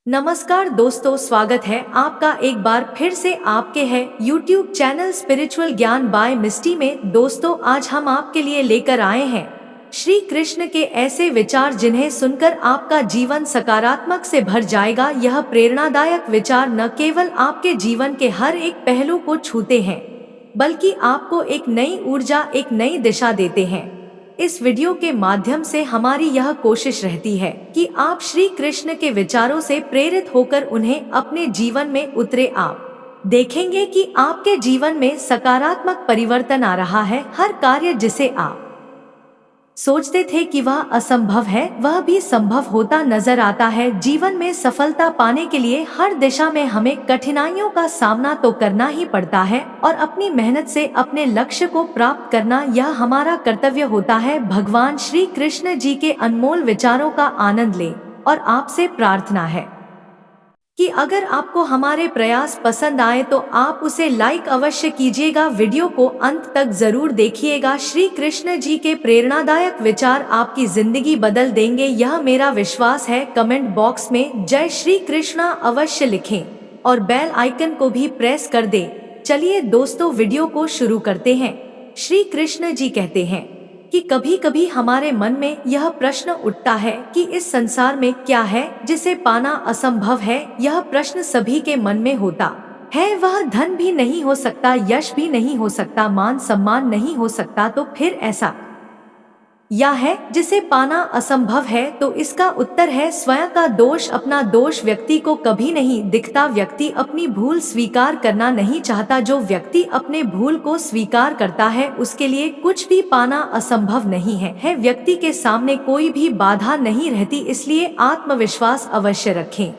नमस्कार दोस्तों, स्वागत है आपका एक बार फिर से आपके है YouTube चैनल स्पिरिचुअल ज्ञान बाय मिस्टी में। दोस्तों, आज हम आपके लिए लेकर आए हैं श्री कृष्ण के ऐसे विचार जिन्हें सुनकर आपका जीवन सकारात्मक से भर जाएगा। यह प्रेरणादायक विचार न केवल आपके जीवन के हर एक पहलू को छूते हैं, बल्कि आपको एक नई ऊर्जा, एक नई दिशा देते हैं। इस वीडियो के माध्यम से हमारी यह कोशिश रहती है कि आप श्री कृष्ण के विचारों से प्रेरित होकर उन्हें अपने जीवन में उतरे। आप देखेंगे कि आपके जीवन में सकारात्मक परिवर्तन आ रहा है। हर कार्य जिसे आप सोचते थे कि वह असंभव है, वह भी संभव होता नजर आता है। जीवन में सफलता पाने के लिए हर दिशा में हमें कठिनाइयों का सामना तो करना ही पड़ता है, और अपनी मेहनत से अपने लक्ष्य को प्राप्त करना यह हमारा कर्तव्य होता है। भगवान श्री कृष्ण जी के अनमोल विचारों का आनंद लें, और आपसे प्रार्थना है कि अगर आपको हमारे प्रयास पसंद आए तो आप उसे लाइक अवश्य कीजिएगा। वीडियो को अंत तक जरूर देखिएगा। श्री कृष्ण जी के प्रेरणादायक विचार आपकी जिंदगी बदल देंगे, यह मेरा विश्वास है। कमेंट बॉक्स में जय श्री कृष्णा अवश्य लिखें और बेल आइकन को भी प्रेस कर दें। चलिए दोस्तों, वीडियो को शुरू करते हैं। श्री कृष्ण जी कहते हैं कि कभी कभी हमारे मन में यह प्रश्न उठता है कि इस संसार में क्या है जिसे पाना असंभव है। यह प्रश्न सभी के मन में होता है। वह धन भी नहीं हो सकता, यश भी नहीं हो सकता, मान सम्मान नहीं हो सकता, तो फिर ऐसा या है जिसे पाना असंभव है। तो इसका उत्तर है स्वयं का दोष। अपना दोष व्यक्ति को कभी नहीं दिखता। व्यक्ति अपनी भूल स्वीकार करना नहीं चाहता। जो व्यक्ति अपने भूल को स्वीकार करता है उसके लिए कुछ भी पाना असंभव नहीं है। व्यक्ति के सामने कोई भी बाधा नहीं रहती। इसलिए आत्मविश्वास अवश्य रखें।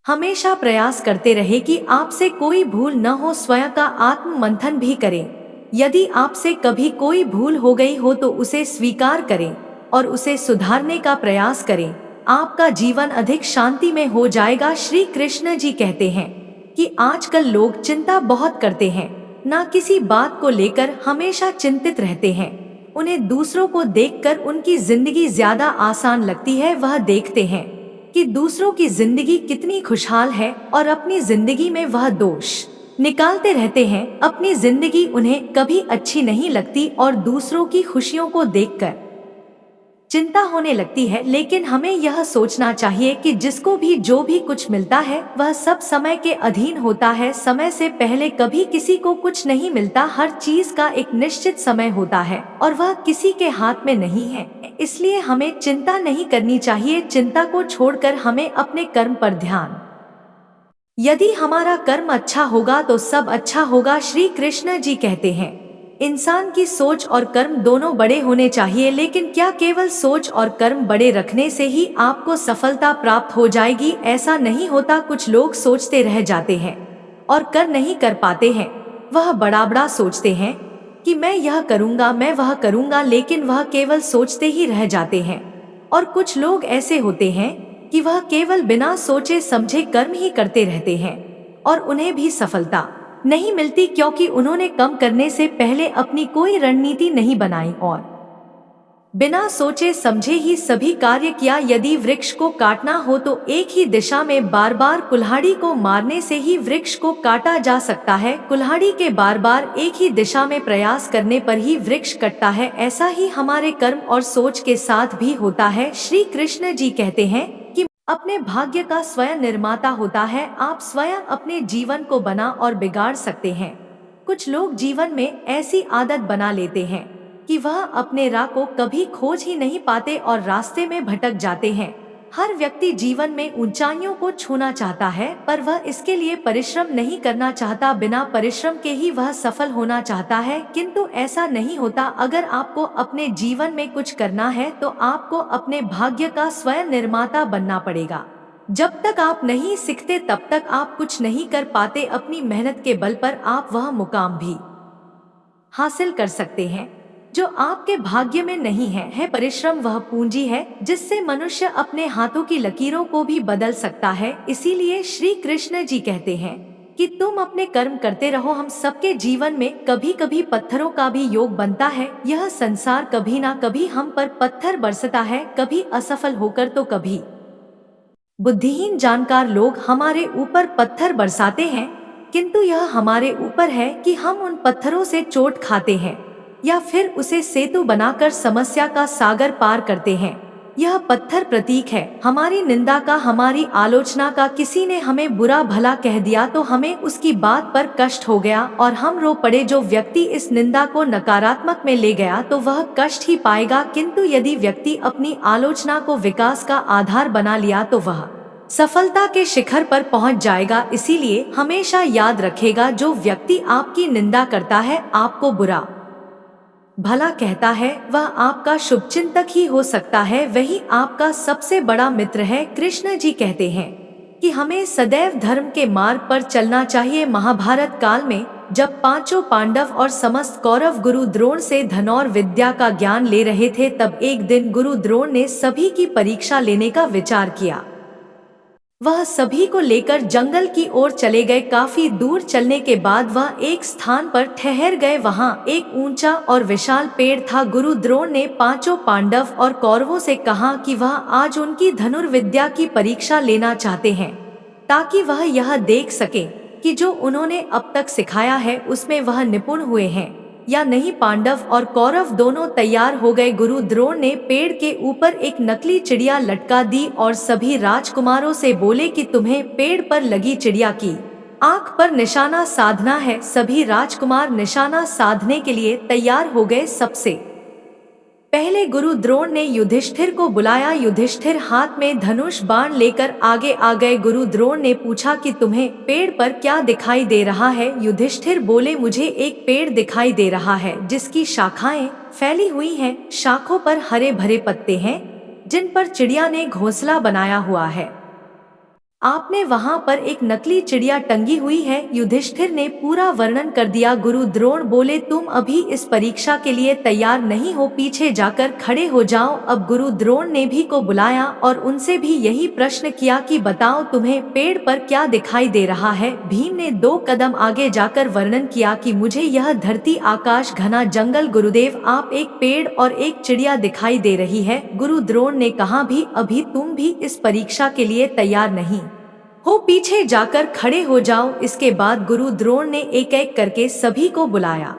हमेशा प्रयास करते रहे कि आपसे कोई भूल न हो। स्वयं का आत्म मंथन भी करें। यदि आपसे कभी कोई भूल हो गई हो तो उसे स्वीकार करें और उसे सुधारने का प्रयास करें। आपका जीवन अधिक शांति में हो जाएगा। श्री कृष्ण जी कहते हैं कि आजकल लोग चिंता बहुत करते हैं, ना किसी बात को लेकर हमेशा चिंतित रहते हैं। उन्हें दूसरों को देखकर उनकी जिंदगी ज्यादा आसान लगती है। वह देखते हैं कि दूसरों की जिंदगी कितनी खुशहाल है और अपनी जिंदगी में वह दोष निकालते रहते हैं। अपनी जिंदगी उन्हें कभी अच्छी नहीं लगती और दूसरों की खुशियों को देखकर चिंता होने लगती है। लेकिन हमें यह सोचना चाहिए कि जिसको भी जो भी कुछ मिलता है वह सब समय के अधीन होता है। समय से पहले कभी किसी को कुछ नहीं मिलता। हर चीज का एक निश्चित समय होता है और वह किसी के हाथ में नहीं है। इसलिए हमें चिंता नहीं करनी चाहिए। चिंता को छोड़कर हमें अपने कर्म पर ध्यान। यदि हमारा कर्म अच्छा होगा तो सब अच्छा होगा। श्री कृष्ण जी कहते हैं इंसान की सोच और कर्म दोनों बड़े होने चाहिए। लेकिन क्या केवल सोच और कर्म बड़े रखने से ही आपको सफलता प्राप्त हो जाएगी? ऐसा नहीं होता। कुछ लोग सोचते रह जाते हैं और कर नहीं कर पाते हैं। वह बड़ा बड़ा सोचते हैं कि मैं यह करूंगा, मैं वह करूंगा, लेकिन वह केवल सोचते ही रह जाते हैं। और कुछ लोग ऐसे होते हैं कि वह केवल बिना सोचे समझे कर्म ही करते रहते हैं और उन्हें भी सफलता नहीं मिलती, क्योंकि उन्होंने कम करने से पहले अपनी कोई रणनीति नहीं बनाई और बिना सोचे समझे ही सभी कार्य किया। यदि वृक्ष को काटना हो तो एक ही दिशा में बार बार कुल्हाड़ी को मारने से ही वृक्ष को काटा जा सकता है। कुल्हाड़ी के बार बार एक ही दिशा में प्रयास करने पर ही वृक्ष कटता है। ऐसा ही हमारे कर्म और सोच के साथ भी होता है। श्री कृष्ण जी कहते हैं कि अपने भाग्य का स्वयं निर्माता होता है। आप स्वयं अपने जीवन को बना और बिगाड़ सकते हैं। कुछ लोग जीवन में ऐसी आदत बना लेते हैं कि वह अपने राह को कभी खोज ही नहीं पाते और रास्ते में भटक जाते हैं। हर व्यक्ति जीवन में ऊंचाइयों को छूना चाहता है, पर वह इसके लिए परिश्रम नहीं करना चाहता। बिना परिश्रम के ही वह सफल होना चाहता है, किंतु ऐसा नहीं होता। अगर आपको अपने जीवन में कुछ करना है तो आपको अपने भाग्य का स्वयं निर्माता बनना पड़ेगा। जब तक आप नहीं सीखते तब तक आप कुछ नहीं कर पाते। अपनी मेहनत के बल पर आप वह मुकाम भी हासिल कर सकते हैं जो आपके भाग्य में नहीं है। परिश्रम वह पूंजी है जिससे मनुष्य अपने हाथों की लकीरों को भी बदल सकता है। इसीलिए श्री कृष्ण जी कहते हैं कि तुम अपने कर्म करते रहो। हम सबके जीवन में कभी कभी पत्थरों का भी योग बनता है। यह संसार कभी ना कभी हम पर पत्थर बरसता है, कभी असफल होकर तो कभी बुद्धिहीन जानकार लोग हमारे ऊपर पत्थर बरसाते हैं, किंतु यह हमारे ऊपर है कि हम उन पत्थरों से चोट खाते हैं या फिर उसे सेतु बनाकर समस्या का सागर पार करते हैं। यह पत्थर प्रतीक है हमारी निंदा का, हमारी आलोचना का। किसी ने हमें बुरा भला कह दिया तो हमें उसकी बात पर कष्ट हो गया और हम रो पड़े। जो व्यक्ति इस निंदा को नकारात्मक में ले गया तो वह कष्ट ही पाएगा, किंतु यदि व्यक्ति अपनी आलोचना को विकास का आधार बना लिया तो वह सफलता के शिखर पर पहुंच जाएगा। इसीलिए हमेशा याद रखेगा, जो व्यक्ति आपकी निंदा करता है, आपको बुरा भला कहता है, वह आपका शुभचिंतक ही हो सकता है, वही आपका सबसे बड़ा मित्र है। कृष्ण जी कहते हैं कि हमें सदैव धर्म के मार्ग पर चलना चाहिए। महाभारत काल में जब पांचों पांडव और समस्त कौरव गुरु द्रोण से धनौर विद्या का ज्ञान ले रहे थे, तब एक दिन गुरु द्रोण ने सभी की परीक्षा लेने का विचार किया। वह सभी को लेकर जंगल की ओर चले गए। काफी दूर चलने के बाद वह एक स्थान पर ठहर गए। वहां एक ऊंचा और विशाल पेड़ था। गुरु द्रोण ने पांचों पांडव और कौरवों से कहा कि वह आज उनकी धनुर्विद्या की परीक्षा लेना चाहते हैं, ताकि वह यह देख सके कि जो उन्होंने अब तक सिखाया है उसमें वह निपुण हुए हैं या नहीं। पांडव और कौरव दोनों तैयार हो गए। गुरु द्रोण ने पेड़ के ऊपर एक नकली चिड़िया लटका दी और सभी राजकुमारों से बोले कि तुम्हें पेड़ पर लगी चिड़िया की आंख पर निशाना साधना है। सभी राजकुमार निशाना साधने के लिए तैयार हो गए। सबसे पहले गुरु द्रोण ने युधिष्ठिर को बुलाया। युधिष्ठिर हाथ में धनुष बाण लेकर आगे आ गए। गुरु द्रोण ने पूछा कि तुम्हें पेड़ पर क्या दिखाई दे रहा है। युधिष्ठिर बोले, मुझे एक पेड़ दिखाई दे रहा है जिसकी शाखाएं फैली हुई हैं, शाखों पर हरे भरे पत्ते हैं जिन पर चिड़िया ने घोंसला बनाया हुआ है। आपने वहां पर एक नकली चिड़िया टंगी हुई है। युधिष्ठिर ने पूरा वर्णन कर दिया। गुरु द्रोण बोले, तुम अभी इस परीक्षा के लिए तैयार नहीं हो, पीछे जाकर खड़े हो जाओ। अब गुरु द्रोण ने भी को बुलाया और उनसे भी यही प्रश्न किया कि बताओ तुम्हें पेड़ पर क्या दिखाई दे रहा है। भीम ने 2 कदम आगे जाकर वर्णन किया कि मुझे यह धरती, आकाश, घना जंगल, गुरुदेव आप एक पेड़ और एक चिड़िया दिखाई दे रही है। गुरु द्रोण ने कहा, भी अभी तुम भी इस परीक्षा के लिए तैयार नहीं हो, पीछे जाकर खड़े हो जाओ। इसके बाद गुरु द्रोण ने एक एक करके सभी को बुलाया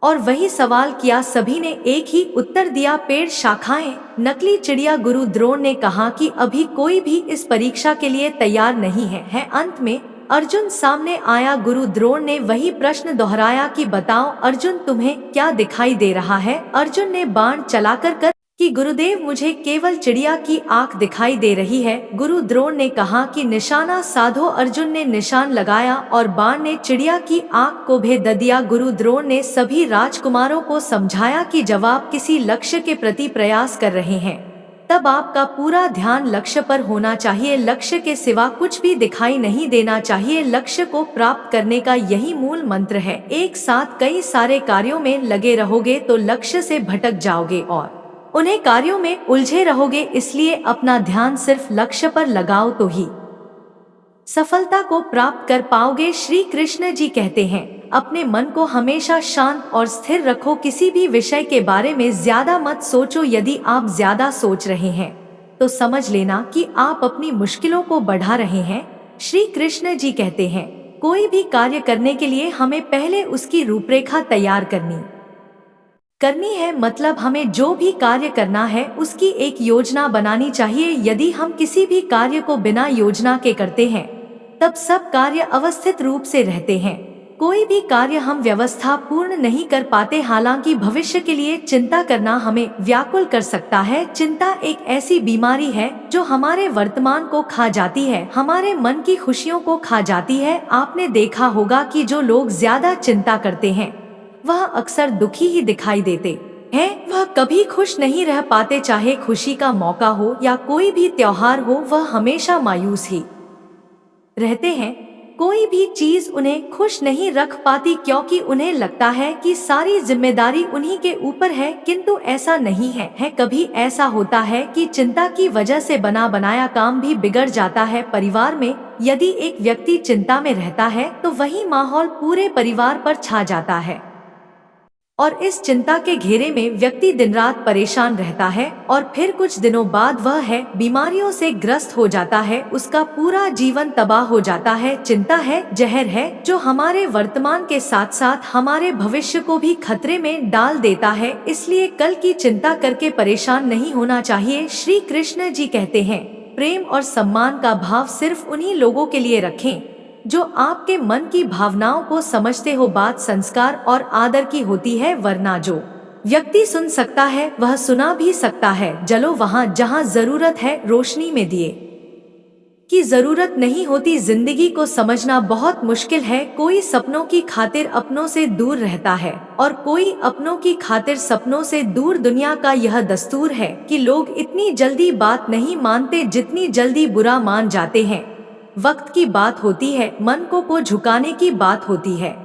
और वही सवाल किया। सभी ने एक ही उत्तर दिया, पेड़, शाखाएं, नकली चिड़िया। गुरु द्रोण ने कहा कि अभी कोई भी इस परीक्षा के लिए तैयार नहीं है। अंत में अर्जुन सामने आया। गुरु द्रोण ने वही प्रश्न दोहराया कि बताओ अर्जुन, तुम्हें क्या दिखाई दे रहा है। अर्जुन ने बाण चलाकर कि गुरुदेव, मुझे केवल चिड़िया की आंख दिखाई दे रही है। गुरु द्रोण ने कहा कि निशाना साधो। अर्जुन ने निशान लगाया और बाण ने चिड़िया की आंख को भेद दिया। गुरु द्रोण ने सभी राजकुमारों को समझाया कि जब आप किसी लक्ष्य के प्रति प्रयास कर रहे हैं तब आपका पूरा ध्यान लक्ष्य पर होना चाहिए। लक्ष्य के सिवा कुछ भी दिखाई नहीं देना चाहिए। लक्ष्य को प्राप्त करने का यही मूल मंत्र है। एक साथ कई सारे कार्यों में लगे रहोगे तो लक्ष्य से भटक जाओगे और उन्हें कार्यों में उलझे रहोगे। इसलिए अपना ध्यान सिर्फ लक्ष्य पर लगाओ तो ही सफलता को प्राप्त कर पाओगे। श्री कृष्ण जी कहते हैं, अपने मन को हमेशा शांत और स्थिर रखो। किसी भी विषय के बारे में ज्यादा मत सोचो। यदि आप ज्यादा सोच रहे हैं तो समझ लेना कि आप अपनी मुश्किलों को बढ़ा रहे हैं। श्री कृष्ण जी कहते हैं, कोई भी कार्य करने के लिए हमें पहले उसकी रूपरेखा तैयार करनी है। मतलब हमें जो भी कार्य करना है उसकी एक योजना बनानी चाहिए। यदि हम किसी भी कार्य को बिना योजना के करते हैं तब सब कार्य अवस्थित रूप से रहते हैं। कोई भी कार्य हम व्यवस्था पूर्ण नहीं कर पाते। हालांकि भविष्य के लिए चिंता करना हमें व्याकुल कर सकता है। चिंता एक ऐसी बीमारी है जो हमारे वर्तमान को खा जाती है, हमारे मन की खुशियों को खा जाती है। आपने देखा होगा कि जो लोग ज्यादा चिंता करते हैं वह अक्सर दुखी ही दिखाई देते हैं। वह कभी खुश नहीं रह पाते, चाहे खुशी का मौका हो या कोई भी त्योहार हो, वह हमेशा मायूस ही रहते हैं। कोई भी चीज उन्हें खुश नहीं रख पाती क्योंकि उन्हें लगता है कि सारी जिम्मेदारी उन्हीं के ऊपर है, किंतु ऐसा नहीं है। कभी ऐसा होता है कि चिंता की वजह से बना बनाया काम भी बिगड़ जाता है। परिवार में यदि एक व्यक्ति चिंता में रहता है तो वही माहौल पूरे परिवार पर छा जाता है और इस चिंता के घेरे में व्यक्ति दिन रात परेशान रहता है और फिर कुछ दिनों बाद वह है बीमारियों से ग्रस्त हो जाता है, उसका पूरा जीवन तबाह हो जाता है। चिंता है जहर है जो हमारे वर्तमान के साथ साथ हमारे भविष्य को भी खतरे में डाल देता है, इसलिए कल की चिंता करके परेशान नहीं होना चाहिए। श्री कृष्ण जी कहते हैं, प्रेम और सम्मान का भाव सिर्फ उन्हीं लोगों के लिए रखें जो आपके मन की भावनाओं को समझते हो। बात संस्कार और आदर की होती है, वरना जो व्यक्ति सुन सकता है वह सुना भी सकता है। जलो वहाँ जहाँ जरूरत है, रोशनी में दिए की जरूरत नहीं होती। जिंदगी को समझना बहुत मुश्किल है। कोई सपनों की खातिर अपनों से दूर रहता है और कोई अपनों की खातिर सपनों से दूर। दुनिया का यह दस्तूर है कि लोग इतनी जल्दी बात नहीं मानते जितनी जल्दी बुरा मान जाते हैं। वक्त की बात होती है, मन को झुकाने की बात होती है।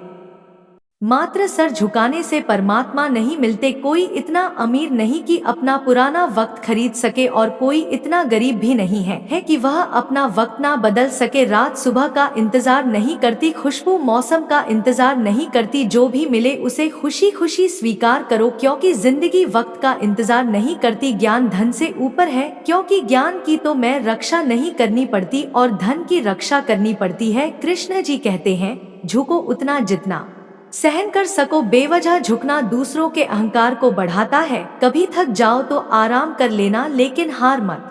मात्र सर झुकाने से परमात्मा नहीं मिलते। कोई इतना अमीर नहीं कि अपना पुराना वक्त खरीद सके और कोई इतना गरीब भी नहीं है कि वह अपना वक्त ना बदल सके। रात सुबह का इंतजार नहीं करती, खुशबू मौसम का इंतजार नहीं करती। जो भी मिले उसे खुशी खुशी स्वीकार करो, क्योंकि जिंदगी वक्त का इंतजार नहीं करती। ज्ञान धन से ऊपर है, क्योंकि ज्ञान की तो मैं रक्षा नहीं करनी पड़ती और धन की रक्षा करनी पड़ती है। कृष्ण जी कहते हैं, झुको उतना जितना सहन कर सको। बेवजह झुकना दूसरों के अहंकार को बढ़ाता है। कभी थक जाओ तो आराम कर लेना, लेकिन हार मत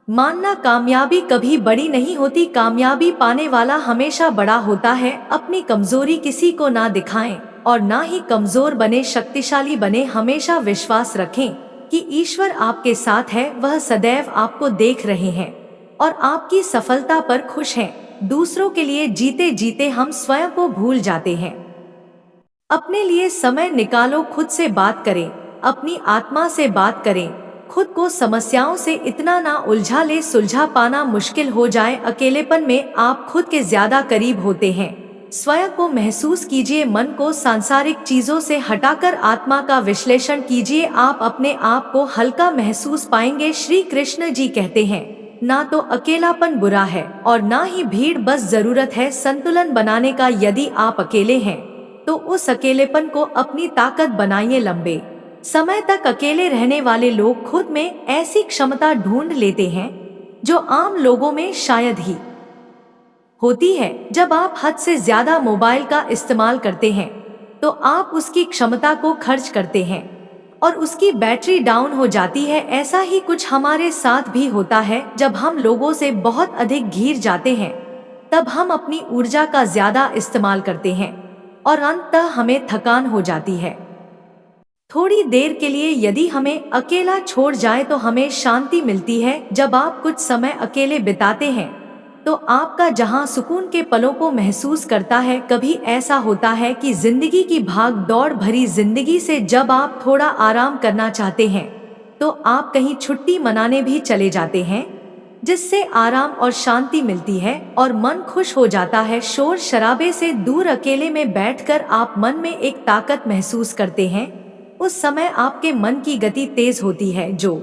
मानना। कामयाबी कभी बड़ी नहीं होती, कामयाबी पाने वाला हमेशा बड़ा होता है। अपनी कमजोरी किसी को ना दिखाएं और ना ही कमजोर बने, शक्तिशाली बने। हमेशा विश्वास रखें कि ईश्वर आपके साथ है, वह सदैव आपको देख रहे हैं और आपकी सफलता पर खुश हैं। दूसरों के लिए जीते जीते हम स्वयं को भूल जाते हैं। अपने लिए समय निकालो, खुद से बात करें, अपनी आत्मा से बात करें। खुद को समस्याओं से इतना ना उलझा ले, सुलझा पाना मुश्किल हो जाए। अकेलेपन में आप खुद के ज्यादा करीब होते हैं। स्वयं को महसूस कीजिए, मन को सांसारिक चीजों से हटाकर आत्मा का विश्लेषण कीजिए। आप अपने आप को हल्का महसूस पाएंगे। श्री कृष्ण जी कहते हैं, ना तो अकेलापन बुरा है और ना ही भीड़, बस जरूरत है संतुलन बनाने का। यदि आप अकेले हैं तो उस अकेलेपन को अपनी ताकत बनाइए। लंबे समय तक अकेले रहने वाले लोग खुद में ऐसी क्षमता ढूंढ लेते हैं जो आम लोगों में शायद ही होती है। जब आप हद से ज्यादा मोबाइल का इस्तेमाल करते हैं तो आप उसकी क्षमता को खर्च करते हैं और उसकी बैटरी डाउन हो जाती है। ऐसा ही कुछ हमारे साथ भी होता है। जब हम लोगों से बहुत अधिक घिर जाते हैं तब हम अपनी ऊर्जा का ज्यादा इस्तेमाल करते हैं और अंततः हमें थकान हो जाती है। थोड़ी देर के लिए यदि हमें अकेला छोड़ जाए तो हमें शांति मिलती है। जब आप कुछ समय अकेले बिताते हैं तो आपका जहां सुकून के पलों को महसूस करता है। कभी ऐसा होता है कि जिंदगी की भाग दौड़ भरी जिंदगी से जब आप थोड़ा आराम करना चाहते हैं तो आप कहीं छुट्टी मनाने भी चले जाते हैं, जिससे आराम और शांति मिलती है और मन खुश हो जाता है। शोर शराबे से दूर अकेले में बैठकर आप मन में एक ताकत महसूस करते हैं। उस समय आपके मन की गति तेज होती है जो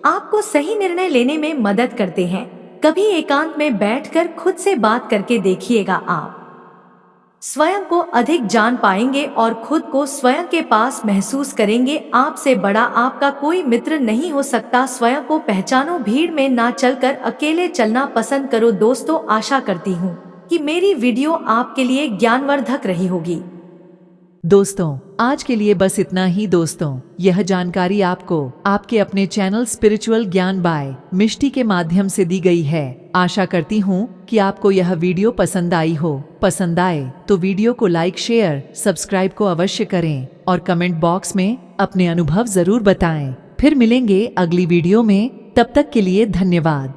आपको सही निर्णय लेने में मदद करते हैं। कभी एकांत में बैठकर खुद से बात करके देखिएगा, आप स्वयं को अधिक जान पाएंगे और खुद को स्वयं के पास महसूस करेंगे। आपसे बड़ा आपका कोई मित्र नहीं हो सकता। स्वयं को पहचानो, भीड़ में ना चलकर अकेले चलना पसंद करो। दोस्तों, आशा करती हूँ कि मेरी वीडियो आपके लिए ज्ञानवर्धक रही होगी। दोस्तों, आज के लिए बस इतना ही। दोस्तों, यह जानकारी आपको आपके अपने चैनल स्पिरिचुअल ज्ञान बाय मिष्टी के माध्यम से दी गई है। आशा करती हूँ कि आपको यह वीडियो पसंद आई हो। पसंद आए तो वीडियो को लाइक, शेयर, सब्सक्राइब को अवश्य करें और कमेंट बॉक्स में अपने अनुभव जरूर बताएं। फिर मिलेंगे अगली वीडियो में, तब तक के लिए धन्यवाद।